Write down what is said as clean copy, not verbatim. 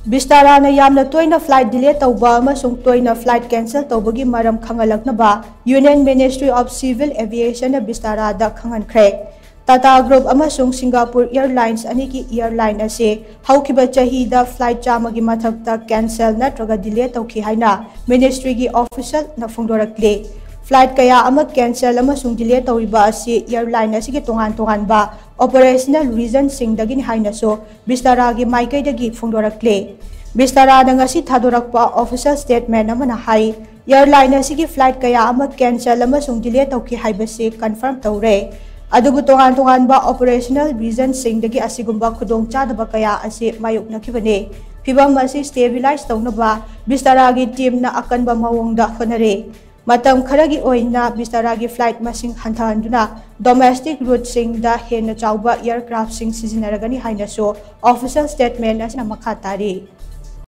VISTARA na YAMNA Toina flight delay Touba Amasung Toina flight cancel Toubagi Maram Khanghallaknaba Union Ministry of Civil Aviation na VISTARA da Khanghankhre. Tata Group Amasung Singapore Airlines aniki airline ase haukiba chahi da flight jamagi mathakta cancel natraga delay tauki haina ministry gi official na phongdorakle. Flight kaya ama cancel amasung delay tauriba ase airline asigi tongan ba operational reason sing dagin haina so VISTARA gi maikai dagi phongdorakle. VISTARA na ngasi thadorakpa official statement amana hai airline asigi flight kaya ama cancel amasung delay tauki haibase confirm taure. Adubu tongan ba operational reason sing dagi asigumba khudong chadaba kaya ase mayuk nakibane. Phibam asi stabilize taunaba VISTARA gi team na akanba mawongda honare. Matam kharagi oina VISTARA gi flight masing hanthanduna domestic route sing da hena chauba aircraft sing sizinaragani haina so official statement asina makhatari.